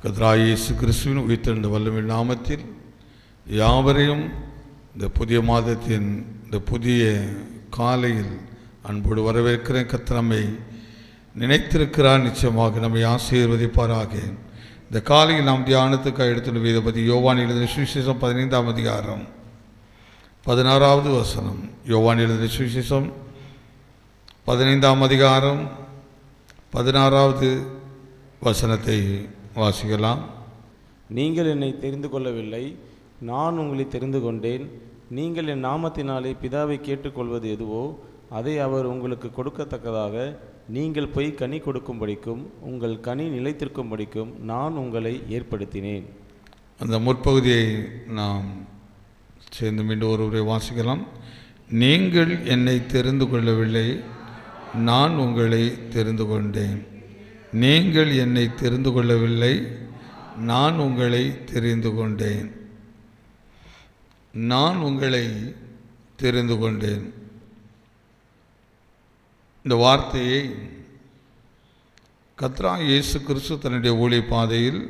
கர்த்தராகிய இயேசு கிறிஸ்துவின் உயிர்த்தெழுந்த வல்லமையின் நாமத்தில் யாவரையும் இந்த புதிய மாதத்தின் இந்த புதிய காலையில் அன்போடு வரவேற்கிறேன். கர்த்தர் நம்மை நினைத்திருக்கிறார், நிச்சயமாக நம்மை ஆசீர்வதிப்பாராக. இந்த காலையில் நாம் தியானத்துக்காக எடுத்துள்ள வேதபதி யோவான் எழுதின சுவிசேஷம் 15ஆம் அதிகாரம் 16வது வசனம். யோவான் எழுதின சுவிசேஷம் 15ஆம் அதிகாரம் 16வது வசனத்தை வாசிக்கலாம். நீங்கள் என்னை தெரிந்து கொள்ளவில்லை, நான் உங்களை தெரிந்து கொண்டேன். நீங்கள் என் நாமத்தினாலே பிதாவை கேட்டுக்கொள்வது எதுவோ அதை அவர் உங்களுக்கு கொடுக்கத்தக்கதாக நீங்கள் போய் கனி கொடுக்கும்படிக்கும் உங்கள் கனி நிலைத்திருக்கும்படிக்கும் நான் உங்களை ஏற்படுத்தினேன். அந்த முற்பகுதியை நாம் சேர்ந்து மீண்டும் ஒருவரை வாசிக்கலாம். நீங்கள் என்னை தெரிந்து கொள்ளவில்லை, நான் உங்களை தெரிந்து கொண்டேன். நீங்கள் என்னை தெரிந்து கொள்ளவில்லை, நான் உங்களை தெரிந்து கொண்டேன். நான் உங்களை தெரிந்து கொண்டேன். இந்த வார்த்தையை கர்த்தராகிய இயேசு கிறிஸ்து தன்னுடைய ஊழிய பாதையில்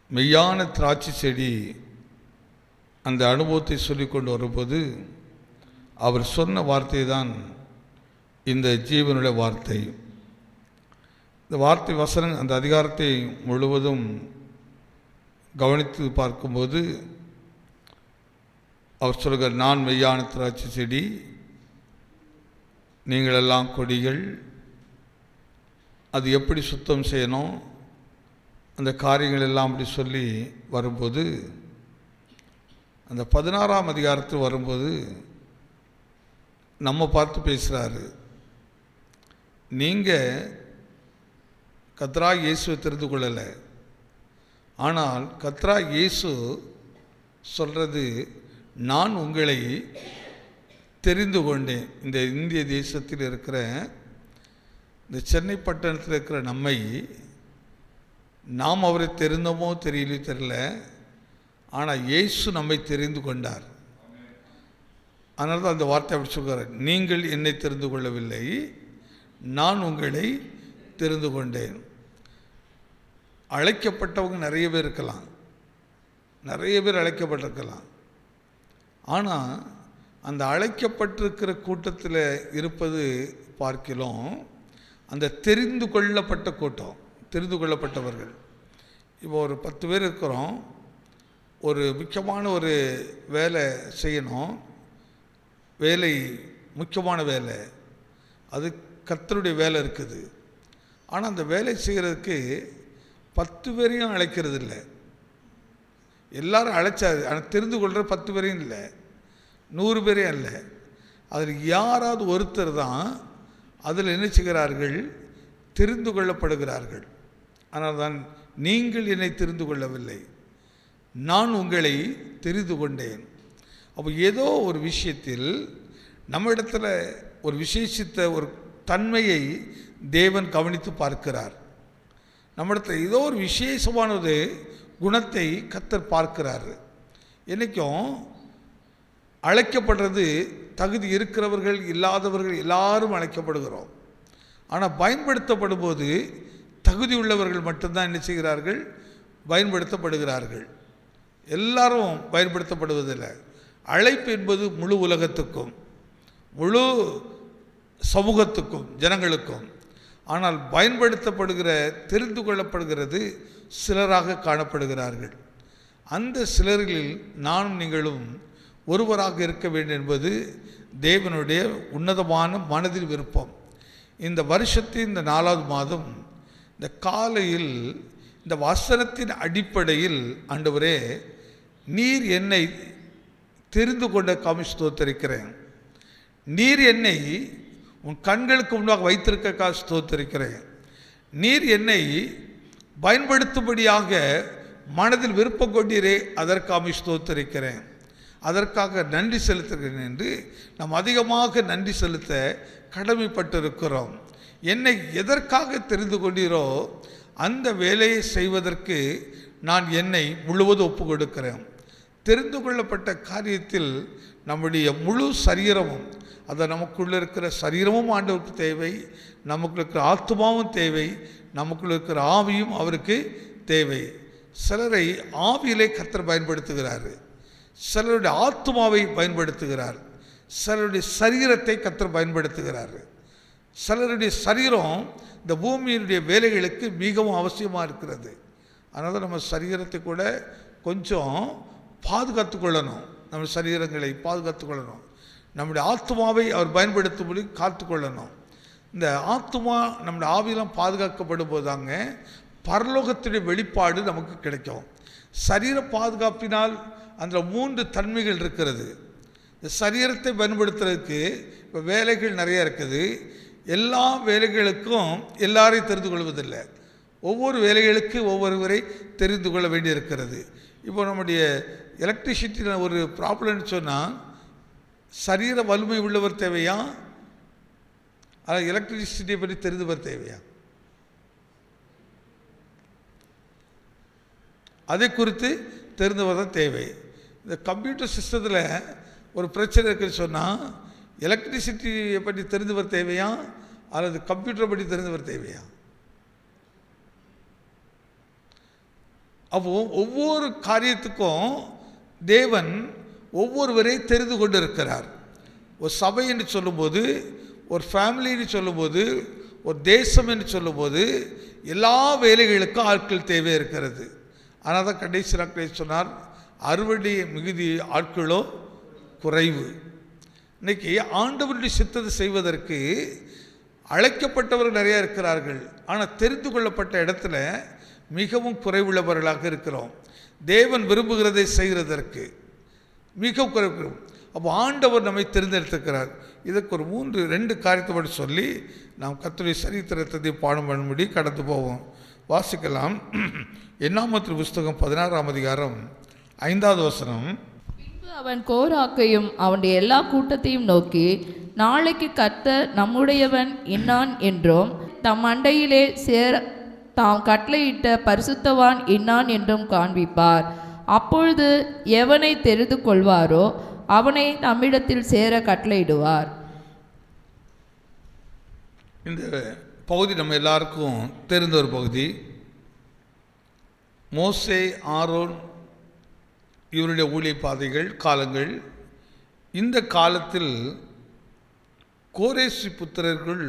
மெய்யான திராட்சை செடி அந்த அனுபவத்தை சொல்லிக்கொண்டு வரும்போது அவர் சொன்ன வார்த்தை தான் இந்த ஜீவனுடைய வார்த்தை. இந்த வார்த்தை வசனம் அந்த அதிகாரத்தை முழுவதும் கவனித்து பார்க்கும்போது அவர் சொல்கிறார், நான் மெய்யான திராட்சை செடி, நீங்களெல்லாம் கொடிகள். அது எப்படி சுத்தம் செய்யணும், அந்த காரியங்கள் எல்லாம் அப்படி சொல்லி வரும்போது அந்த 16ஆம் அதிகாரத்தில் வரும்போது நம்ம பார்த்து பேசுகிறாரு. நீங்கள் கர்த்தராகிய இயேசுவை தெரிந்து கொள்ளலை, ஆனால் கர்த்தராகிய இயேசு சொல்கிறது, நான் உங்களை தெரிந்து கொண்டேன். இந்த இந்திய தேசத்தில் இருக்கிற இந்த சென்னை பட்டணத்தில் இருக்கிற நம்மை நாம் அவரை தெரிந்தோமோ தெரியலையோ தெரியல, ஆனால் இயேசு நம்மை தெரிந்து கொண்டார். அதனால தான் அந்த வார்த்தை அப்படி சொல்கிறார், நீங்கள் என்னை தெரிந்து கொள்ளவில்லை, நான் உங்களை தெரிந்து கொண்டேன். அழைக்கப்பட்டவங்க நிறைய பேர் இருக்கலாம், நிறைய பேர் அழைக்கப்பட்டிருக்கலாம். ஆனால் அந்த அழைக்கப்பட்டிருக்கிற கூட்டத்தில் இருப்பது பார்க்கலாம் அந்த தெரிந்து கொள்ளப்பட்ட கூட்டம், தெரிந்து கொள்ளப்பட்டவர்கள். இப்போ ஒரு 10 பேர் இருக்கிறோம், ஒரு முக்கியமான ஒரு வேலை செய்யணும், வேலை முக்கியமான வேலை, அது கர்த்தருடைய வேலை இருக்குது. ஆனால் அந்த வேலை செய்கிறதுக்கு 10 பேரையும் அழைக்கிறது இல்லை. எல்லாரும் அழைச்சாரு, ஆனால் தெரிந்து கொள்கிற 10 பேரையும் இல்லை, 100 பேரையும் இல்லை. அதில் யாராவது ஒருத்தர் தான் அதில் என்ன செய்கிறார்கள், தெரிந்து கொள்ளப்படுகிறார்கள். ஆனால் தான் நீங்கள் என்னை தெரிந்து கொள்ளவில்லை, நான் உங்களை தெரிந்து கொண்டேன். அப்போ ஏதோ ஒரு விஷயத்தில் நம்ம இடத்துல ஒரு விசேஷித்த ஒரு தன்மையை தேவன் கவனித்து பார்க்கிறார். நம்ம இடத்துல ஏதோ ஒரு விசேஷமான ஒரு குணத்தை கர்த்தர் பார்க்கிறார். என்றைக்கும் அழைக்கப்படுறது தகுதி இருக்கிறவர்கள் இல்லாதவர்கள் எல்லாரும் அழைக்கப்படுகிறோம். ஆனால் பயன்படுத்தப்படும் போது தகுதி உள்ளவர்கள் மட்டும்தான் என்ன செய்கிறார்கள், பயன்படுத்தப்படுகிறார்கள். எல்லாரும் பயன்படுத்தப்படுவதில்லை. அழைப்பு என்பது முழு உலகத்துக்கும் முழு சமூகத்துக்கும் ஜனங்களுக்கும். ஆனால் பயன்படுத்தப்படுகிற தெரிந்து கொள்ளப்படுகிறது சிலராக காணப்படுகிறார்கள். அந்த சிலர்களில் நானும் நீங்களும் ஒருவராக இருக்க வேண்டும் என்பது தேவனுடைய உன்னதமான மனதில் விருப்பம். இந்த வருஷத்தின் இந்த 4வது மாதம் இந்த காலையில் இந்த வசனத்தின் அடிப்படையில், ஆண்டவரே நீர் என்னை தெரிந்து கொண்ட காமி ஸ்தோத்தரிக்கிறேன், நீர் என்னை உன் கண்களுக்கு முன்பாக வைத்திருக்க ஸ்தோத்தரிக்கிறேன், நீர் என்னை பயன்படுத்தும்படியாக மனதில் விருப்பம் கொண்டீரே அதற்காக ஸ்தோத்தரிக்கிறேன், அதற்காக நன்றி செலுத்துகிறேன் என்று நாம் அதிகமாக நன்றி செலுத்த கடமைப்பட்டிருக்கிறோம். என்னை எதற்காக தெரிந்து கொண்டீரோ அந்த வேலையை செய்வதற்கு நான் என்னை முழுவதும் ஒப்பு கொடுக்கிறேன். தெரிந்து கொள்ளப்பட்ட காரியத்தில் நம்முடைய முழு சரீரமும், அதை நமக்குள்ளே இருக்கிற சரீரமும் ஆண்டவருக்கு தேவை, நமக்குள்ள இருக்கிற ஆத்மாவும் தேவை, நமக்குள்ள இருக்கிற ஆவியும் அவருக்கு தேவை. சிலரை ஆவியிலே கர்த்தர் பயன்படுத்துகிறார், சிலருடைய ஆத்மாவை பயன்படுத்துகிறார், சிலருடைய சரீரத்தை கர்த்தர் பயன்படுத்துகிறார். சிலருடைய சரீரம் இந்த பூமியினுடைய வேலைகளுக்கு மிகவும் அவசியமாக இருக்கிறது. அதனால் நம்ம சரீரத்தை கூட கொஞ்சம் பாதுகாத்து கொள்ளணும், நம்ம சரீரங்களை பாதுகாத்து கொள்ளணும். நம்முடைய ஆத்மாவை அவர் பயன்படுத்தும்படி காத்து கொள்ளணும். இந்த ஆத்மா நம்முடைய ஆவியெல்லாம் பாதுகாக்கப்படும் போது தாங்க பரலோகத்துடைய வெளிப்பாடு நமக்கு கிடைக்கும். சரீர பாதுகாப்பினால் அந்த 3 தன்மைகள் இருக்கிறது. இந்த சரீரத்தை பயன்படுத்துறதுக்கு இப்போ வேலைகள் நிறைய இருக்குது. எல்லா வேலைகளுக்கும் எல்லாரையும் தெரிந்து கொள்வதில்லை. ஒவ்வொரு வேலைகளுக்கு ஒவ்வொருவரை தெரிந்து கொள்ள வேண்டியிருக்கிறது. இப்போ நம்முடைய எலக்ட்ரிசிட்டியில் ஒரு ப்ராப்ளம்னு சொன்னால் சரீர வலிமை உள்ளவர் தேவையா, அது எலக்ட்ரிசிட்டியை பற்றி தெரிந்தவர் தேவையா? அதை குறித்து தெரிந்தவர் தான் தேவை. இந்த கம்ப்யூட்டர் சிஸ்டத்தில் ஒரு பிரச்சனை இருக்குன்னு சொன்னால் எலக்ட்ரிசிட்டியை பற்றி தெரிந்தவர் தேவையா அல்லது கம்ப்யூட்டரை பற்றி தெரிந்தவர் தேவையா? அப்போ ஒவ்வொரு காரியத்துக்கும் தேவன் ஒவ்வொருவரை தெரிந்து கொண்டு இருக்கிறார். ஒரு சபை என்று சொல்லும்போது, ஒரு ஃபேமிலின்னு சொல்லும்போது, ஒரு தேசம் என்று சொல்லும்போது எல்லா வேலைகளுக்கும் ஆட்கள் தேவை இருக்கிறது. ஆனால் தான் கடைசி நாட்களில் சொன்னார், அறுவடை மிகுதி ஆட்களோ குறைவு. இன்றைக்கி ஆண்டவருடைய சித்தத்தை செய்வதற்கு அழைக்கப்பட்டவர்கள் நிறையா இருக்கிறார்கள், ஆனால் தெரிந்து கொள்ளப்பட்ட இடத்துல மிகவும் குறைவுள்ளவர்களாக இருக்கிறோம். தேவன் விரும்புகிறதை செய்கிறதற்கு மிக குறைவு. அப்போ ஆண்டவர் நம்மை தெரிந்தெடுத்திருக்கிறார். இதற்கு ஒரு 2 காரியத்தை மட்டும் சொல்லி நாம் கர்த்தருடைய சரித்திரத்தை பாடம் பண்ணும்படி கடந்து போவோம். வாசிக்கலாம். என்னாமத்தின் புஸ்தகம் 16ஆம் அதிகாரம் 5வது வசனம். பின்பு அவன் கோராக்கையும் அவனுடைய எல்லா கூட்டத்தையும் நோக்கி, நாளைக்கு கர்த்தர் நம்முடையவன் இன்னான் என்றும் தம் அண்டையிலே தாம் கட்டளையிட்ட பரிசுத்தவான் இன்னான் என்றும் காண்பிப்பார். அப்பொழுது எவனை தெரிந்து கொள்வாரோ அவனை நம்மிடத்தில் சேர கட்டளையிடுவார். இந்த பகுதி நம்ம எல்லாருக்கும் தெரிந்த ஒரு பகுதி. மோசே, ஆரோன் இவருடைய ஊழிய பாதைகள் காலங்கள். இந்த காலத்தில் கோரேசி புத்திரர்கள்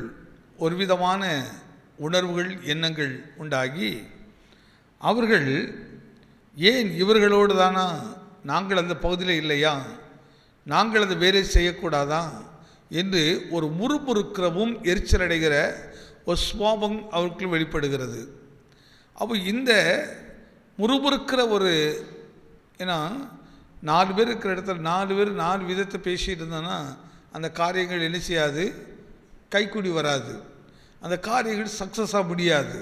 ஒரு விதமான உணர்வுகள், எண்ணங்கள் உண்டாகி அவர்கள் ஏன் இவர்களோடு தானா, நாங்கள் அந்த பகுதியில் இல்லையா, நாங்கள் அதை வேலை செய்யக்கூடாதா என்று ஒரு முறுமுறுக்கிறவும் எரிச்சலடைகிற ஒரு சுபாவம் அவர்களுக்கு வெளிப்படுகிறது. அப்போ இந்த முறுமுறுக்கிற ஒரு, ஏன்னா 4 பேர் இருக்கிற இடத்துல 4 பேர் 4 விதத்தை பேசிகிட்டு இருந்தோன்னா அந்த காரியங்கள் என்ன செய்யாது, கைக்கூடி வராது, அந்த காரியங்கள் சக்ஸஸாக முடியாது.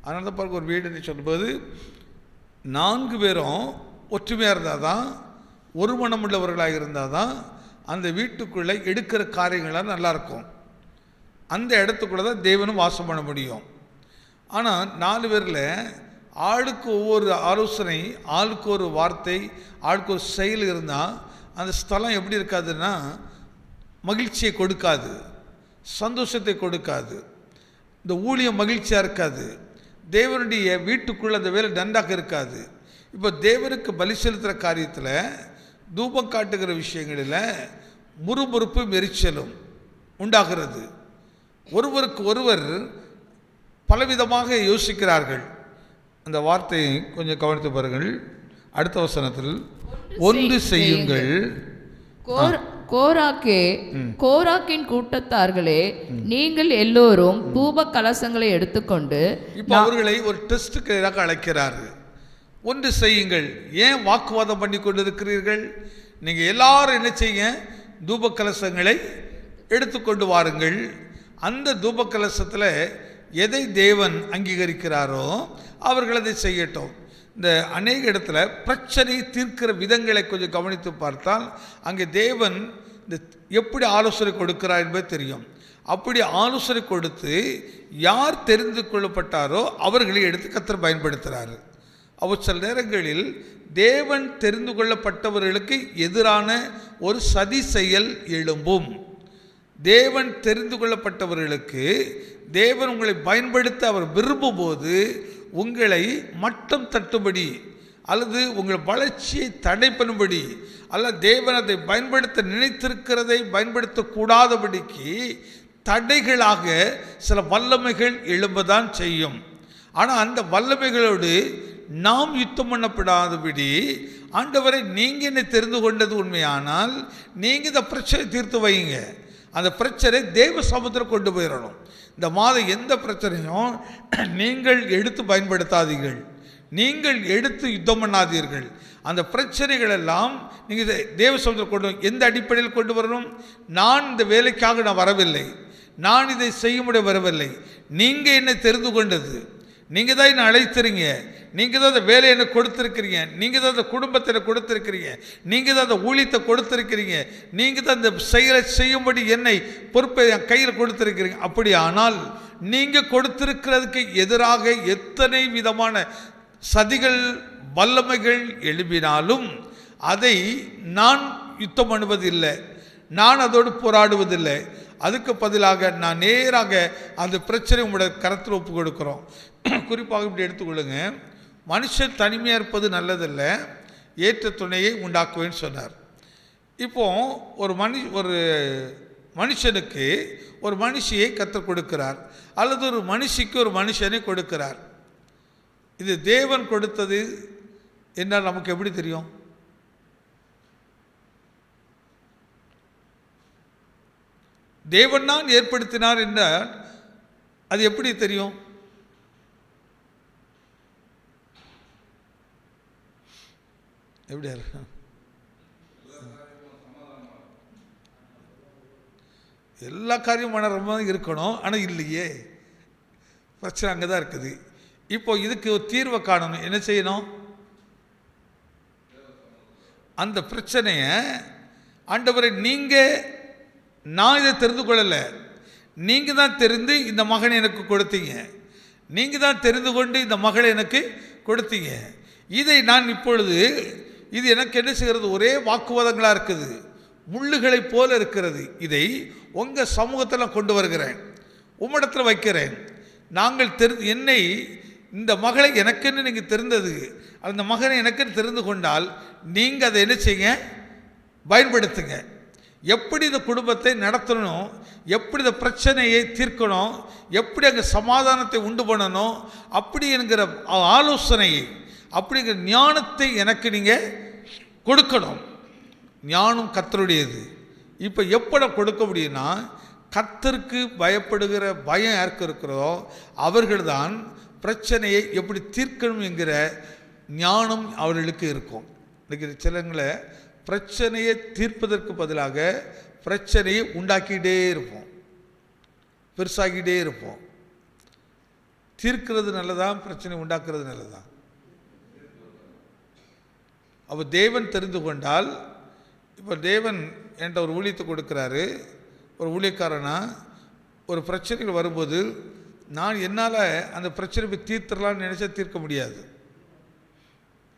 அதனால தான் பாருங்க, ஒரு வீடுன்னு சொல்லும்போது 4 பேரும் ஒற்றுமையாக இருந்தால் தான், ஒரு மனம் உள்ளவர்களாக இருந்தால் தான் அந்த வீட்டுக்குள்ளே எடுக்கிற காரியங்களாக நல்லாயிருக்கும். அந்த இடத்துக்குள்ளே தான் தேவனும் வாசம் பண்ண முடியும். ஆனால் 4 பேரில் ஆளுக்கு ஒவ்வொரு ஆலோசனை, ஆளுக்கு ஒரு வார்த்தை, ஆளுக்கு ஒரு செயல் இருந்தால் அந்த ஸ்தலம் எப்படி இருக்காதுன்னா மகிழ்ச்சியை கொடுக்காது, சந்தோஷத்தை கொடுக்காது, இந்த ஊழியம் மகிழ்ச்சியாக இருக்காது, தேவனுடைய வீட்டுக்குள்ளே அந்த வேலை நன்றாக இருக்காது. இப்போ தேவனுக்கு பலி செலுத்துகிற காரியத்தில், தூபம் காட்டுகிற விஷயங்களில் முறுமுறுப்பு எரிச்சலும் உண்டாகிறது. ஒருவருக்கு ஒருவர் பலவிதமாக யோசிக்கிறார்கள். அந்த வார்த்தையை கொஞ்சம் கவனித்து பாருங்கள். அடுத்த வசனத்தில், ஒன்று செய்யுங்கள். கோராக்கின் கூட்டத்தார்களே, நீங்கள் எல்லோரும் தூப கலசங்களை எடுத்துக்கொண்டு. இப்போ அவர்களை ஒரு டெஸ்ட்டுக்கு எதிராக அழைக்கிறார். ஒன்று செய்யுங்கள். ஏன் வாக்குவாதம் பண்ணி கொண்டு இருக்கிறீர்கள்? நீங்கள் எல்லாரும் என்ன செய்ய, தூப கலசங்களை எடுத்துக்கொண்டு வாருங்கள். அந்த தூப கலசத்தில் எதை தேவன் அங்கீகரிக்கிறாரோ அவர்கள் அதை செய்யட்டும். இந்த அநேக இடத்துல பிரச்சனை தீர்க்கிற விதங்களை கொஞ்சம் கவனித்து பார்த்தால் அங்கே தேவன் இந்த எப்படி ஆலோசனை கொடுக்கிறார் என்பது தெரியும். அப்படி ஆலோசனை கொடுத்து யார் தெரிந்து கொள்ளப்பட்டாரோ அவர்களை எடுத்து கர்த்தர் பயன்படுத்துகிறாரு. அவர் சில நேரங்களில் தேவன் தெரிந்து கொள்ளப்பட்டவர்களுக்கு எதிரான ஒரு சதி செயல் எழும்பும். தேவன் தெரிந்து கொள்ளப்பட்டவர்களுக்கு தேவன் உங்களை பயன்படுத்த அவர் விரும்பும் போது உங்களை மட்டம் தட்டும்படி அல்லது உங்கள் வளர்ச்சியை தடை பண்ணும்படி அல்ல தேவன் அதை பயன்படுத்த நினைத்திருக்கிறதை பயன்படுத்தக்கூடாதபடிக்கு தடைகளாக சில வல்லமைகள் எழும்பதான் செய்யும். ஆனால் அந்த வல்லமைகளோடு நாம் யுத்தம் பண்ணப்படாதபடி ஆண்டவரை நீங்கள் என்னை தெரிந்து கொண்டது உண்மையானால் நீங்கள் இந்த பிரச்சனை தீர்த்து வைங்க. அந்த பிரச்சனை தேவ சமுத்திரம் கொண்டு போயிடணும். இந்த மாதம் எந்த பிரச்சனையும் நீங்கள் எடுத்து பயன்படுத்தாதீர்கள், நீங்கள் எடுத்து யுத்தம் பண்ணாதீர்கள். அந்த பிரச்சனைகள் எல்லாம் நீங்கள் தேவ சமுத்திரம் கொண்டு எந்த அடிப்படையில் கொண்டு வரணும்? நான் இந்த வேலைக்காக நான் வரவில்லை, நான் இதை செய்ய முடிய வரவில்லை, நீங்கள் என்னை தெரிந்து கொண்டது, நீங்கள் தான் என்னை அழைத்திருங்க, நீங்கள் தான் அந்த வேலையை எனக்கு கொடுத்துருக்கிறீங்க, நீங்கள் தான் அந்த குடும்பத்தை எனக்கு கொடுத்துருக்கிறீங்க, நீங்கள் தான் அந்த ஊழியத்தை கொடுத்துருக்கிறீங்க, நீங்கள் தான் இந்த செயலை செய்யும்படி என்னை பொறுப்பை என் கையில் கொடுத்துருக்கிறீங்க. அப்படி ஆனால் நீங்கள் கொடுத்திருக்கிறதுக்கு எதிராக எத்தனை விதமான சதிகள் வல்லமைகள் எழுப்பினாலும் அதை நான் யுத்தம் பண்ணுவதில்லை, நான் அதோடு போராடுவதில்லை. அதுக்கு பதிலாக நான் நேராக அந்த பிரச்சனை உங்களுடைய கரத்தில் ஒப்பு கொடுக்குறோம். குறிப்பாக இப்படி எடுத்துக்கொள்ளுங்க, மனுஷன் தனிமையாக இருப்பது நல்லதில்ல, ஏற்ற துணையை உண்டாக்குவேன்னு சொன்னார். இப்போ ஒரு மனுஷனுக்கு ஒரு மனுஷியை கர்த்தர் கொடுக்கிறார், அல்லது ஒரு மனுஷிக்கு ஒரு மனுஷனை கொடுக்கிறார். இது தேவன் கொடுத்தது என்றால் நமக்கு எப்படி தெரியும்? தேவன் தான் ஏற்படுத்தினார் என்றால் அது எப்படி தெரியும்? எப்படியா எல்லா காரியம் மனரமாக இருக்கணும், ஆனால் இல்லையே, பிரச்சனை அங்கே தான் இருக்குது. இப்போ இதுக்கு ஒரு தீர்வை காணணும். என்ன செய்யணும்? அந்த பிரச்சனையை ஆண்டவரை நான் இதை தெரிந்து கொள்ளலை, நீங்கள் தான் தெரிந்து இந்த மகனை எனக்கு கொடுத்தீங்க, நீங்கள் தான் தெரிந்து கொண்டு இந்த மகளை எனக்கு கொடுத்தீங்க. இதை நான் இப்பொழுது இது எனக்கு என்ன செய்கிறது? ஒரே வாக்குவாதங்களாக இருக்குது, முள்ளுகளை போல இருக்கிறது. இதை உங்கள் சமூகத்தில் கொண்டு வருகிறேன், உம்மிடத்தில் வைக்கிறேன். நாங்கள் என்னை இந்த மகளை எனக்குன்னு நீங்கள் தெரிந்தது, அந்த மகனை எனக்குன்னு தெரிந்து கொண்டால் நீங்கள் அதை என்ன செய்யுங்க? பயன்படுத்துங்க. எப்படி இந்த குடும்பத்தை நடத்தணும், எப்படி இந்த பிரச்சனையை தீர்க்கணும், எப்படி அங்கே சமாதானத்தை உண்டு பண்ணணும், அப்படி என்கிற ஆலோசனையை, அப்படிங்கிற ஞானத்தை எனக்கு நீங்கள் கொடுக்கணும். ஞானம் கர்த்தருடையது. இப்போ எப்போ கொடுக்க முடியும்னா, கர்த்தருக்கு பயப்படுகிற பயம் யாருக்கு இருக்கிறதோ அவர்கள்தான் பிரச்சனையை எப்படி தீர்க்கணும் என்கிற ஞானம் அவர்களுக்கு இருக்கும். இன்றைக்கி சிலங்களை பிரச்சனையை தீர்ப்பதற்கு பதிலாக பிரச்சனையை உண்டாக்கிட்டே இருப்போம், பெருசாகிட்டே இருப்போம். தீர்க்கிறது நல்லதான், பிரச்சனை உண்டாக்குறது நல்லதான்? அப்போ தேவன் தெரிந்து கொண்டால், இப்போ தேவன் என்கிட்ட ஒரு ஊழியத்தை கொடுக்குறாரு, ஒரு ஊழியக்காரனா ஒரு பிரச்சனைகள் வரும்போது நான் என்னால் அந்த பிரச்சனை தீர்த்துடலான்னு நினச்சா தீர்க்க முடியாது,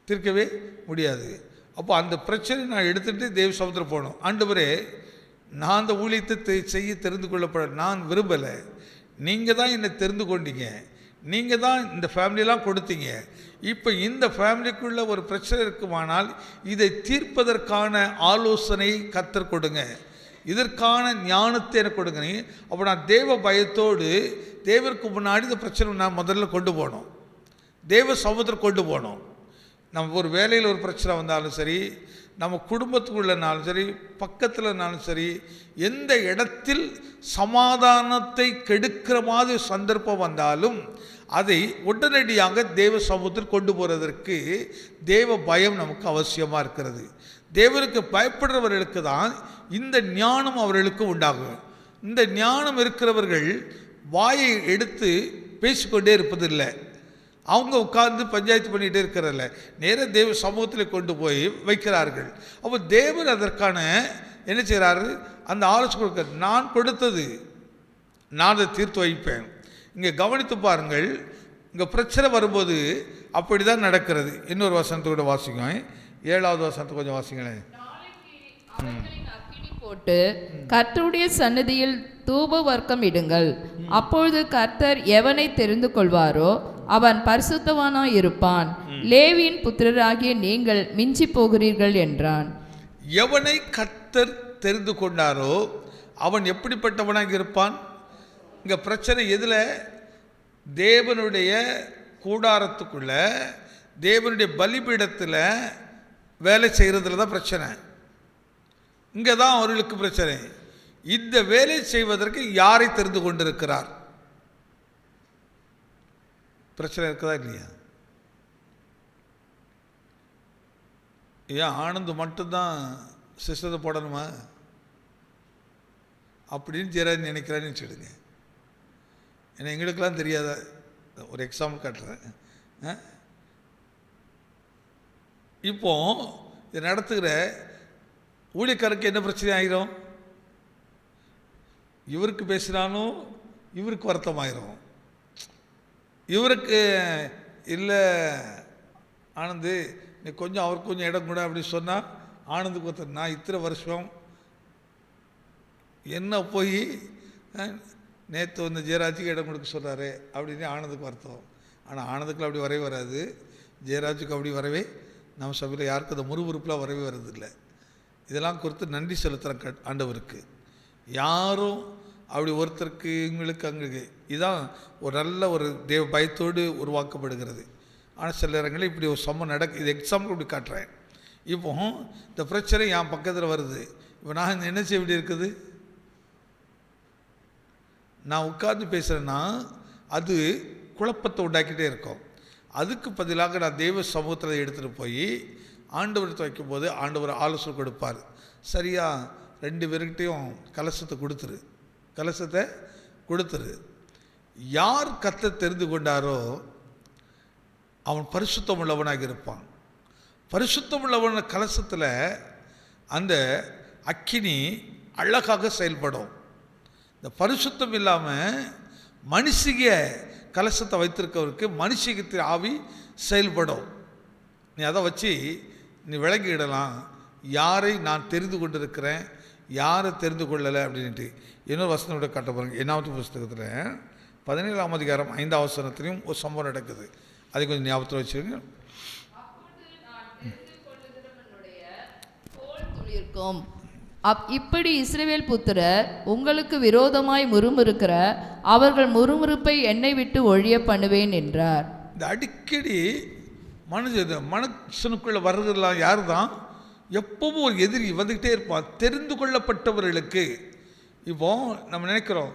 தீர்க்கவே முடியாது. அப்போ அந்த பிரச்சனை நான் எடுத்துகிட்டு தேவ சமுத்திரம் போகணும். ஆண்டவரே, நான் அந்த ஊழியத்தை செய்ய தெரிந்து கொள்ளப்பட நான் விரும்பலை, நீங்கள் தான் என்னை தெரிந்து கொண்டீங்க, நீங்கள் தான் இந்த ஃபேமிலியெல்லாம் கொடுத்தீங்க. இப்போ இந்த ஃபேமிலிக்குள்ள ஒரு பிரச்சனை இருக்குமானால் இதை தீர்ப்பதற்கான ஆலோசனை கர்த்தர் கொடுங்க, இதற்கான ஞானத்தை எனக்கு கொடுங்க. அப்போ நான் தேவ பயத்தோடு தேவருக்கு முன்னாடி இந்த பிரச்சனை நான் முதல்ல கொண்டு போகணும், தேவ சமுத்திரம் கொண்டு போகணும். நம்ம ஒரு வேலையில் ஒரு பிரச்சனை வந்தாலும் சரி, நம்ம குடும்பத்துக்குள்ளனாலும் சரி, பக்கத்தில்னாலும் சரி, எந்த இடத்தில் சமாதானத்தை கெடுக்கிற மாதிரி சந்தர்ப்பம் வந்தாலும் அதை உடனடியாக தேவ சமூகத்தில் கொண்டு போகிறதற்கு தேவ பயம் நமக்கு அவசியமாக இருக்கிறது. தேவனுக்கு பயப்படுறவர்களுக்கு தான் இந்த ஞானம் அவர்களுக்கு உண்டாகும். இந்த ஞானம் இருக்கிறவர்கள் வாயை எடுத்து பேசிக்கொண்டே இருப்பதில்லை, அவங்க உட்கார்ந்து பஞ்சாயத்து பண்ணிகிட்டே இருக்கிறதில்ல, நேராக தேவ சமூகத்தில் கொண்டு போய் வைக்கிறார்கள். அப்போ தேவன் அதற்கான என்ன செய்கிறாரு? அந்த ஆலோசனை கொடுக்க, நான் கொடுத்தது நான் அதை தீர்த்து வைப்பேன். இங்கே கவனித்து பாருங்கள், இங்கே பிரச்சனை வரும்போது அப்படி தான் நடக்கிறது. இன்னொரு வசனத்தோட வாசிக்கும், 7வது வசனத்தை கொஞ்சம் வாசிங்களேன். அக்கினி போட்டு கர்த்தருடைய சந்நிதியில் தூப வர்க்கம் இடுங்கள். அப்பொழுது கர்த்தர் எவனை தெரிந்து கொள்வாரோ அவன் பரிசுத்தவானாய் இருப்பான். லேவியின் புத்திரராகிய நீங்கள் மிஞ்சி போகிறீர்கள் என்றான். எவனை கர்த்தர் தெரிந்து கொண்டாரோ அவன் எப்படிப்பட்டவனாக இருப்பான்? இங்கே பிரச்சனை எதில்? தேவனுடைய கூடாரத்துக்குள்ள, தேவனுடைய பலிபீடத்தில் வேலை செய்கிறதுல தான் பிரச்சனை. இங்கே தான் அவர்களுக்கு பிரச்சனை. இந்த வேலை செய்வதற்கு யாரை தெரிந்து கொண்டிருக்கிறார்? பிரச்சனை இருக்குதா இல்லையா? ஏன் ஆனந்த் மட்டும்தான் சிஸ்டத்தை போடணுமா அப்படின்னு ஜெயராஜ் நினைக்கிறான்னு வச்சுடுங்க. ஏன்னா எங்களுக்கெல்லாம் தெரியாத ஒரு எக்ஸாம்பிள் காட்டுறேன். இப்போ இதை நடத்துகிற ஊழியக்காரருக்கு என்ன பிரச்சனை ஆயிரும்? இவருக்கு பேசினாலும் இவருக்கு வருத்தமாயிரும். இவருக்கு இல்லை ஆனந்து நீ கொஞ்சம் அவருக்கு கொஞ்சம் இடம் கூட அப்படின்னு சொன்னால் ஆனந்துக்கு ஒருத்தர் நான் இத்தனை வருஷம் என்ன போய் நேற்று வந்து ஜெயராஜுக்கு இடம் கொடுக்க சொல்கிறாரு அப்படின்னு ஆனந்துக்கு வருத்தம். ஆனால் ஆனந்துக்கு அப்படி வரவே வராது, ஜெயராஜுக்கு அப்படி வரவே நம்ம சபையில் யாருக்கும் அந்த முறுமுறுப்புலாம் வரவே வர்றதில்லை. இதெல்லாம் குறித்து நன்றி செலுத்துகிற ஆண்டவருக்கு. யாரும் அப்படி ஒருத்தருக்கு இவங்களுக்கு அங்கே இதுதான் ஒரு நல்ல ஒரு தேவ பயத்தோடு உருவாக்கப்படுகிறது. ஆனால் சில நேரங்களில் இப்படி ஒரு சம்பவம் இது எக்ஸாம்பிள் இப்படி காட்டுறேன். இப்போ இந்த பிரச்சனை என் பக்கத்தில் வருது. இப்போ நான் என்ன செய்ய வேண்டி இருக்குது? நான் உட்கார்ந்து பேசுகிறேன்னா அது குழப்பத்தை உண்டாக்கிட்டே இருக்கும். அதுக்கு பதிலாக நான் தெய்வ சமூகத்தில் எடுத்துகிட்டு போய் ஆண்டவர்கிட்ட வைக்கும்போது ஆண்டவர் ஆலோசனை கொடுப்பார். சரியா 2 பேருக்கிட்டையும் கலசத்தை கொடுத்துரு. யார் கர்த்தரை தெரிந்து கொண்டாரோ அவன் பரிசுத்தம் உள்ளவனாக இருப்பான். பரிசுத்தம் உள்ளவன கலசத்தில் அந்த அக்கினி அழகாக செயல்படும். இந்த பரிசுத்தம் இல்லாமல் மனுஷிக கலசத்தை வைத்திருக்கவருக்கு மனுஷிகத்தின் ஆவி செயல்படும். நீ அதை வச்சு நீ விளங்கிடலாம் யாரை நான் தெரிந்து கொண்டிருக்கிறேன், யாரை தெரிந்து கொள்ளலை அப்படின்ட்டு. இன்னொரு வசனோட காட்ட பாருங்க. 8வது புஸ்தகத்தில் 17ஆம் அதிகாரம் 5ஆம் வசனத்திலையும் ஒரு சம்பவம் நடக்குது. அதை கொஞ்சம் ஞாபகத்தில் வச்சுருங்க. இப்படி இஸ்ரவேல் புத்திரர் உங்களுக்கு விரோதமாய் முறுமுறுக்கிற அவர்கள் முறுமுறுப்பை என்னை விட்டு ஒழிய பண்ணுவேன் என்றார். இந்த அடிக்கடி மனுஷனுக்குள்ள வர்றதெல்லாம் யார் தான்? எப்பவும் ஒரு எதிரி வந்துக்கிட்டே இருப்பான். தெரிந்து கொள்ளப்பட்டவர்களுக்கு இப்போ நம்ம நினைக்கிறோம்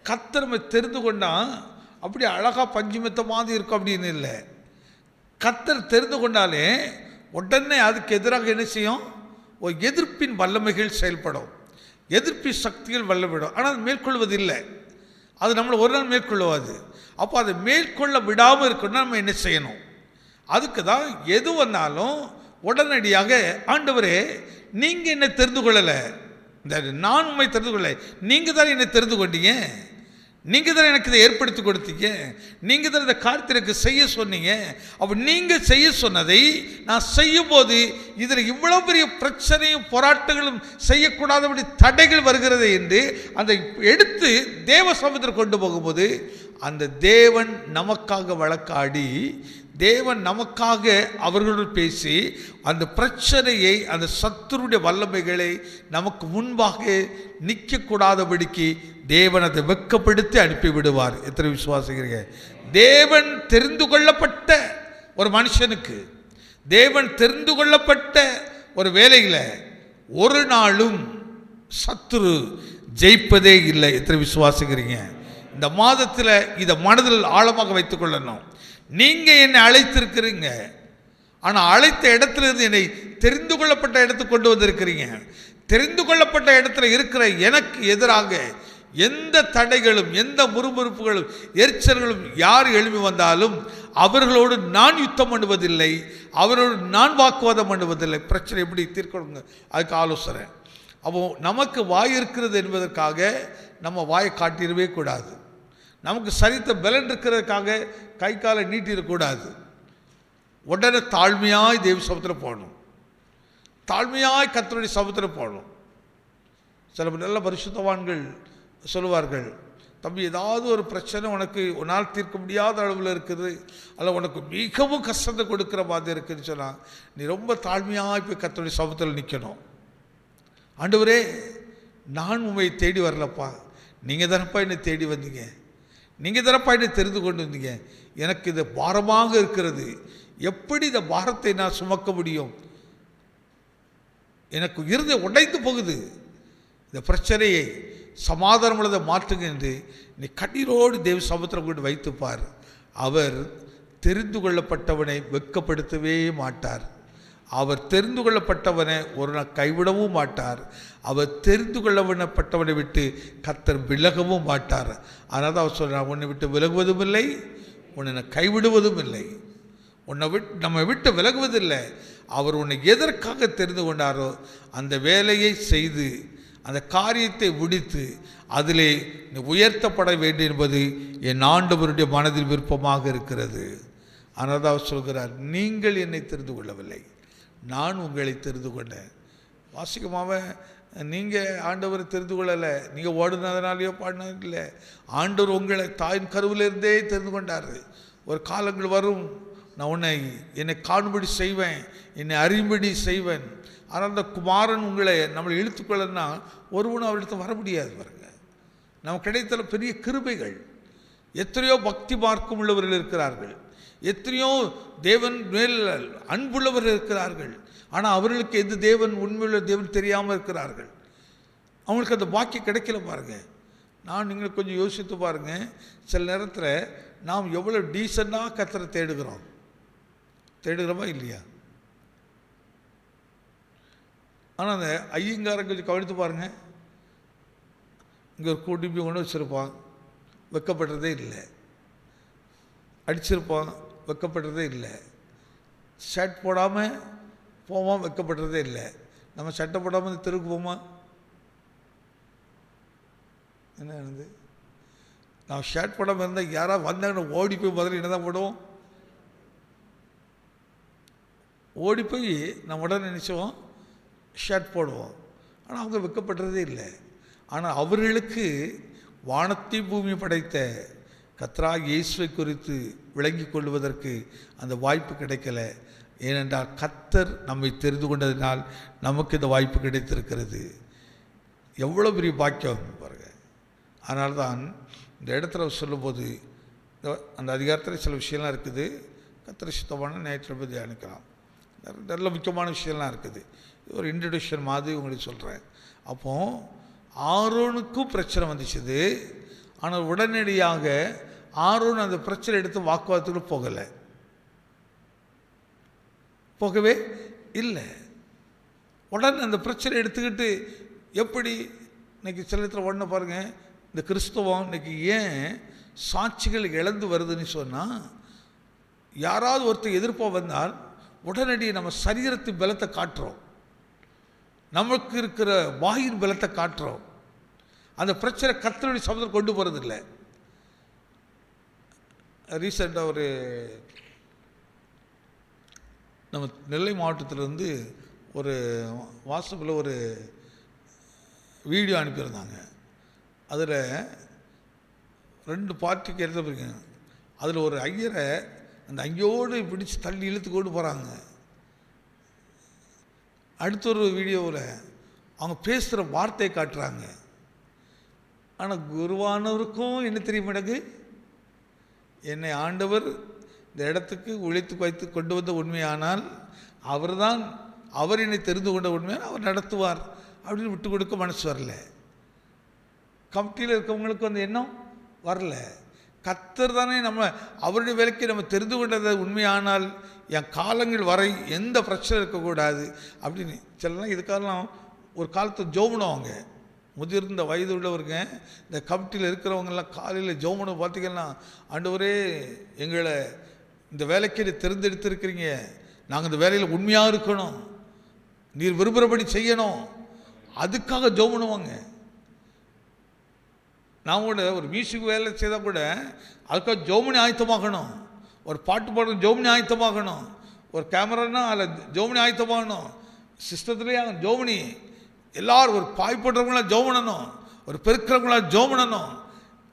கர்த்தர் நம்ம தெரிந்து கொண்டால் அப்படி அழகாக பஞ்சுமெத்த மாதிரி இருக்கும் அப்படின்னு இல்லை. கர்த்தர் தெரிந்து கொண்டாலே உடனே அதுக்கு எதிராக என்ன செய்யும்? ஒரு எதிர்ப்பின் வல்லமைகள் செயல்படும், எதிர்ப்பு சக்திகள் வல்லமிடும். ஆனால் அது மேற்கொள்வதில்லை. அது நம்மளை ஒரு நாள் மேற்கொள்ளாது. அப்போ அதை மேற்கொள்ள விடாமல் இருக்கணும்னா நம்ம என்ன செய்யணும்? அதுக்கு தான் எது வந்தாலும் உடனடியாக ஆண்டவரே நீங்கள் என்னை தெரிந்து கொள்ளலை, இந்த நான் உண்மை தெரிந்து கொள்ளலை, நீங்கள் தான் என்னை தெரிந்து கொண்டீங்க, நீங்கள் தான் எனக்கு இதை ஏற்படுத்தி கொடுத்தீங்க, நீங்கள் தான் இந்த காரியத்தை எனக்கு செய்ய சொன்னீங்க. அப்போ நீங்கள் செய்ய சொன்னதை நான் செய்யும்போது இதில் இவ்வளோ பெரிய பிரச்சனையும் போராட்டங்களும் செய்யக்கூடாதபடி தடைகள் வருகிறது என்று அந்த எடுத்து தேவ சமூகத்தில் கொண்டு போகும்போது அந்த தேவன் நமக்காக வழக்காடி, தேவன் நமக்காக அவர்களோடு பேசி அந்த பிரச்சனையை, அந்த சத்துருடைய வல்லமைகளை நமக்கு முன்பாக நிற்கக்கூடாதபடிக்கு தேவன் அதை வெட்கப்படுத்தி அனுப்பிவிடுவார். எத்தனை விசுவாசிக்கிறீங்க? தேவன் தெரிந்து கொள்ளப்பட்ட ஒரு மனுஷனுக்கு, தேவன் தெரிந்து கொள்ளப்பட்ட ஒரு வேலையில் ஒரு நாளும் சத்துரு ஜெயிப்பதே இல்லை. எத்தனை விசுவாசிக்கிறீங்க? இந்த மாதத்தில் இதை மனதில் ஆழமாக வைத்துக் கொள்ளணும். நீங்கள் என்னை அழைத்திருக்கிறீங்க, ஆனால் அழைத்த இடத்துல இருந்து என்னை தெரிந்து கொள்ளப்பட்ட இடத்துக்கு கொண்டு வந்திருக்கிறீங்க. தெரிந்து கொள்ளப்பட்ட இடத்துல இருக்கிற எனக்கு எதிராக எந்த தடைகளும், எந்த முறுமுறுப்புகளும், எரிச்சல்களும் யார் எழுப்பி வந்தாலும் அவர்களோடு நான் யுத்தம் பண்ணுவதில்லை, அவரோடு நான் வாக்குவாதம் பண்ணுவதில்லை. பிரச்சனை எப்படி தீர்க்கணுங்க அதுக்கு ஆலோசனை. அப்போ நமக்கு வாய் இருக்கிறது என்பதற்காக நம்ம வாயை காட்டிடவே கூடாது. நமக்கு சரித்த பலன் இருக்கிறதுக்காக கை காலை நீட்டிடக்கூடாது. உடனே தாழ்மையாய் தேவ சமூகத்தில் போகணும், தாழ்மையாய் கர்த்தருடைய சமூகத்தில் போகணும். சில நல்ல பரிசுத்தவான்கள் சொல்லுவார்கள், தம்பி ஏதாவது ஒரு பிரச்சனை உனக்கு உன்னால் தீர்க்க முடியாத அளவில் இருக்குது, அல்ல உனக்கு மிகவும் கஷ்டத்தை கொடுக்குற மாதிரி இருக்குதுன்னு சொன்னால் நீ ரொம்ப தாழ்மையாக போய் கர்த்தருடைய சமூகத்தில் நிற்கணும். ஆண்டவரே, நான் உண்மை தேடி வரலப்பா, நீங்கள் தானப்பா என்னை தேடி வந்தீங்க, நீங்கள் தானப்பா என்னை தெரிந்து கொண்டு வந்தீங்க, எனக்கு இது பாரமாக இருக்கிறது, எப்படி இந்த பாரத்தை நான் சுமக்க முடியும், எனக்கு இருதயம் உடைந்து போகுது, இந்த பிரச்சனையை சமாதானம் உள்ளதை மாற்றுங்க என்று நீ கண்ணீரோடு தேவ சமுத்திரம் கொண்டு வைத்துப்பார். அவர் தெரிந்து கொள்ளப்பட்டவனை வெட்கப்படுத்தவே மாட்டார். அவர் தெரிந்து கொள்ளப்பட்டவனை ஒரு நாள் கைவிடவும் மாட்டார். அவர் தெரிந்து கொள்ளப்பட்டவனை விட்டு கர்த்தர் விலகவும் மாட்டார். அதனால் தான் அவர் சொல்கிறார், உன்னை விட்டு விலகுவதும் இல்லை, உன்னை கைவிடுவதும் இல்லை. நம்ம விட்டு விலகுவதில்லை. அவர் உன்னை எதற்காக தெரிந்து கொண்டாரோ அந்த வேலையை செய்து அந்த காரியத்தை முடித்து அதிலே உயர்த்தப்பட வேண்டும் என்பது என் ஆண்டவருடைய மனதில் விருப்பமாக இருக்கிறது. ஆனால் அவர் சொல்கிறார், நீங்கள் என்னை தெரிந்து கொள்ளவில்லை, நான் உங்களை தெரிந்து கொண்டேன். வாசிக்கமாக நீங்கள் ஆண்டவரை தெரிந்து கொள்ளலை, நீங்கள் ஓடுனதுனாலேயோ பாடினது இல்லை. ஆண்டவர் உங்களை தாயின் கருவிலிருந்தே தெரிந்து கொண்டார். ஒரு காலங்கள் வரும், நான் என்னை காணும்படி செய்வேன், என்னை அறியும்படி செய்வேன். ஆனால் அந்த குமாரன் நம்மளை இழுத்துக்கொள்ளனா ஒருவனும் அவரிடத்து வர முடியாது. பாருங்க, நமக்கு கிடைத்த பெரிய கிருபைகள். எத்தனையோ பக்தி மார்க்கம் உள்ளவர்கள் இருக்கிறார்கள், எத்தனையோ தேவன் மேல் அன்புள்ளவர்கள் இருக்கிறார்கள். ஆனால் அவர்களுக்கு எந்த தேவன் உண்மையுள்ள தேவன் தெரியாமல் இருக்கிறார்கள். அவங்களுக்கு அந்த பாக்கியம் கிடைக்கல. பாருங்கள், நீங்கள் கொஞ்சம் யோசித்து பாருங்கள். சில நேரத்தில் நாம் எவ்வளோ டீசெண்டாக கர்த்தரை தேடுகிறோமா இல்லையா? ஆனால் அந்த ஐயங்காரன் கொஞ்சம் கவனித்து பாருங்கள். இங்கே ஒரு கூட்டிப்பி கொண்டு வச்சுருப்பான், வெட்கப்படுறதே இல்லை. அடிச்சிருப்பான், வெட்கப்படுறதே இல்லை. ஷர்ட் போடாமல் போவோம், வெட்கப்படுறதே இல்லை. நம்ம சட்டை போடாமல் இந்த தெருக்கு போமா? என்ன ஆனது? நான் ஷர்ட் போடாமல் இருந்தால் யாராவது வந்தாங்கன்னு ஓடி போய் முதல்ல என்ன தான் போடுவோம்? ஓடி போய் நம்ம உடனே நினச்சோம் ஷர்ட் போடுவோம். ஆனால் அவங்க வெட்கப்படுறதே இல்லை. ஆனால் அவர்களுக்கு வானத்தை பூமி படைத்த கர்த்தராகிய இயேசுவை குறித்து விளங்கி கொள்வதற்கு அந்த வாய்ப்பு கிடைக்கல. ஏனென்றால் கர்த்தர் நம்மை தெரிந்து கொண்டதினால் நமக்கு இந்த வாய்ப்பு கிடைத்திருக்கிறது. எவ்வளோ பெரிய பாக்கியம் பாருங்கள். அதனால தான் இந்த இடத்துல சொல்லும்போது அந்த அதிகாரத்தில் சில விஷயம்லாம் இருக்குது. கர்த்தர் சுத்தமான ஞாயிற்றுக்கிழமை தியானிக்கலாம். நல்ல முக்கியமான விஷயம்லாம் இருக்குது. ஒரு இன்ட்ரடக்ஷன் மாதிரி உங்களுக்கு சொல்கிறேன். அப்போது ஆரோனுக்கும் பிரச்சனை வந்துச்சுது. ஆனால் உடனடியாக ஆரோன் அந்த பிரச்சனை எடுத்து வாக்குவாதத்துக்கு போகவே இல்லை. உடனே அந்த பிரச்சனை எடுத்துக்கிட்டு எப்படி இன்றைக்கி சிலத்தில் உடனே பாருங்கள், இந்த கிறிஸ்தவம் இன்றைக்கி ஏன் சாட்சிகள் இழந்து வருதுன்னு சொன்னால், யாராவது ஒருத்தர் எதிர்ப்பாக வந்தால் உடனடி நம்ம சரீரத்தின் பலத்தை காட்டுறோம், நமக்கு இருக்கிற வாயின் பலத்தை காட்டுறோம். அந்த பிரச்சனை கர்த்தருடைய சமூகத்தில் கொண்டு போகிறதில்லை. ரீசெண்டாக நம்ம நெல்லை மாவட்டத்திலேருந்து ஒரு வாட்ஸ்அப்பில் ஒரு வீடியோ அனுப்பியிருந்தாங்க. அதில் 2 பார்ட்டிக்கு எடுத்துருக்கீங்க. அதில் ஒரு ஐயரை அந்த அங்கோடு பிடிச்சி தள்ளி இழுத்து கொண்டு போகிறாங்க. அடுத்த ஒரு வீடியோவில் அவங்க பேசுகிற வார்த்தையை காட்டுறாங்க. ஆனால் குருவானவருக்கும் என்ன தெரியும், எனக்கு என்னை ஆண்டவர் இந்த இடத்துக்கு உழைத்து வைத்து கொண்டு வந்த உண்மையானால் அவர் என்னை தெரிந்து கொண்ட உண்மையான அவர் நடத்துவார் அப்படின்னு விட்டு கொடுக்க மனசு வரல. கமிட்டியில் இருக்கவங்களுக்கு அந்த எண்ணம் வரல. கர்த்தர் தானே அவருடைய வேலைக்கு நம்ம தெரிந்து கொண்டதை உண்மையானால் என் காலங்கள் வரை எந்த பிரச்சனை இருக்கக்கூடாது அப்படின்னு சிலலாம். இதுக்காகலாம் ஒரு காலத்தை ஜோமனுவாங்க. முதிர்ந்த வயது உள்ளவருங்க இந்த கமிட்டியில் இருக்கிறவங்கெல்லாம் காலையில் ஜோமனை பார்த்திங்கன்னா, ஆண்டவரே எங்களை இந்த வேலைக்கு தெரிந்தெடுத்திருக்கிறீங்க, நாங்கள் இந்த வேலையில் உண்மையாக இருக்கணும், நீர் விரும்புகிறபடி செய்யணும், அதுக்காக ஜெபம் பண்ணுவாங்க. நான் கூட ஒரு மியூசிக் வேலை செய்தால் கூட அதுக்காக ஜோமனி ஆயத்தமாகணும், ஒரு பாட்டு பாடுற ஜோமனி ஆயத்தமாகணும், ஒரு கேமரானா அதில் ஜோமனி ஆயத்தமாகணும், சிஸ்டத்துலேயே ஜோமனி, எல்லோரும் ஒரு பாய் போடுறவங்களாம் ஜோம் பண்ணணும், ஒரு பெருக்கிறவங்களாம் ஜோம் பண்ணணும்.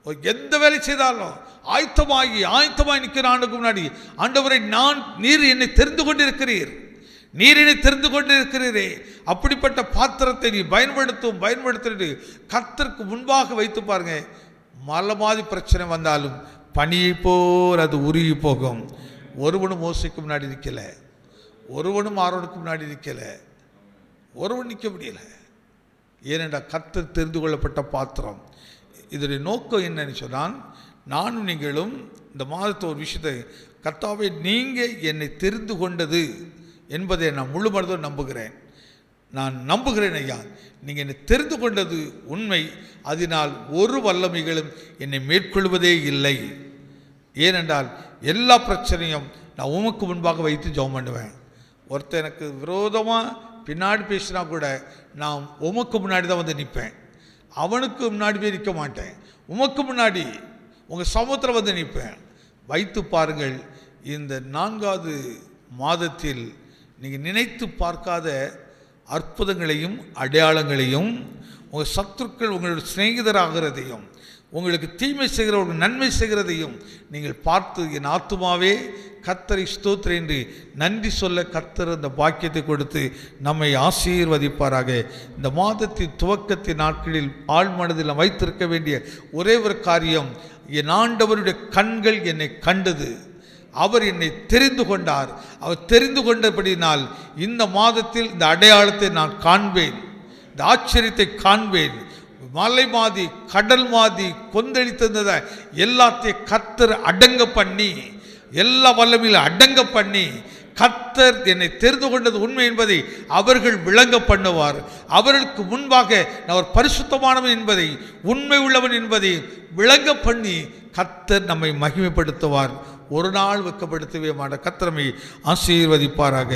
ஒரு எந்த வேலை செய்தாலும் ஆயத்தமாகி நிற்கிற ஆண்டுக்கு முன்னாடி, ஆண்டவரை நீர் என்னை தெரிந்து கொண்டிருக்கிறீர், நீர் என்னை தெரிந்து கொண்டிருக்கிறீரே, அப்படிப்பட்ட பாத்திரத்தை நீ பயன்படுத்திட்டு கர்த்தருக்கு முன்பாக வைத்து பாருங்க. மலை மாதிரி பிரச்சனை வந்தாலும் பனியை போல் அது உருகி போகும். ஒருவனும் மோசைக்கு முன்னாடி நிற்கல, ஒருவனும் ஆரோனுக்கு முன்னாடி நிற்கல, ஒருவன் நிற்க முடியல. ஏனென்றா கர்த்தர் தெரிந்து கொள்ளப்பட்ட பாத்திரம். இதனுடைய நோக்கம் என்னன்னு சொன்னால், நானும் நீங்களும் இந்த மாதத்தை ஒரு விஷயத்தை, கர்த்தாவே நீங்கள் என்னை தெரிந்து கொண்டது என்பதை நான் முழு மனதோடு நம்புகிறேன். நான் நம்புகிறேன் ஐயா, நீங்கள் என்னை தெரிந்து கொண்டது உண்மை, அதனால் ஒரு வல்லமைகளும் என்னை மேற்கொள்வதே இல்லை. ஏனென்றால் எல்லா பிரச்சனையும் நான் உமக்கு முன்பாக வைத்து ஜெபம் பண்ணுவேன். ஒருத்தர் எனக்கு விரோதமாக பின்னாடி பேசினா கூட நான் உமக்கு முன்னாடி தான் வந்து நிற்பேன், அவனுக்கு முன்னாடி போய் நிற்க மாட்டேன், உமக்கு முன்னாடி உங்கள் சமூகத்தில் வந்து நிற்பேன். வைத்து பாருங்கள், இந்த 4வது மாதத்தில் நீங்கள் நினைத்து பார்க்காத அற்புதங்களையும் அடையாளங்களையும், உங்கள் சத்துருக்கள் உங்களுடைய சிநேகிதராகிறதையும், உங்களுக்கு தீமை செய்கிறவர்கள் நன்மை செய்கிறதையும் நீங்கள் பார்த்து, என் ஆத்துமாவே கர்த்தரை ஸ்தோத்திர என்று நன்றி சொல்ல கர்த்தர் அந்த பாக்கியத்தை கொடுத்து நம்மை ஆசீர்வதிப்பாராக. இந்த மாதத்தின் துவக்கத்தின் நாட்களில் ஆழ்மனதில் வைத்திருக்க வேண்டிய ஒரே ஒரு காரியம், என் ஆண்டவருடைய கண்கள் என்னை கண்டது, அவர் என்னை தெரிந்து கொண்டார். அவர் தெரிந்து கொண்டபடினால் இந்த மாதத்தில் இந்த அடையாளத்தை நான் காண்பேன், இந்த ஆச்சரியத்தை காண்பேன். மலை மாதி கடல் மாதி கொந்தளித்திருந்ததை எல்லாத்தையும் கர்த்தர் அடங்க பண்ணி, எல்லா வல்லமையிலும் அடங்க பண்ணி, கர்த்தர் என்னை தெரிந்து கொண்டது உண்மை என்பதை அவர்கள் விளங்க பண்ணுவார். அவர்களுக்கு முன்பாக நான் ஒரு பரிசுத்தமானவன் என்பதை, உண்மை உள்ளவன் என்பதை விளங்க பண்ணி கர்த்தர் நம்மை மகிமைப்படுத்துவார். ஒரு நாள் வெட்கப்படுத்தவே மாட்டார். கர்த்தர் நம்மை ஆசீர்வதிப்பாராக.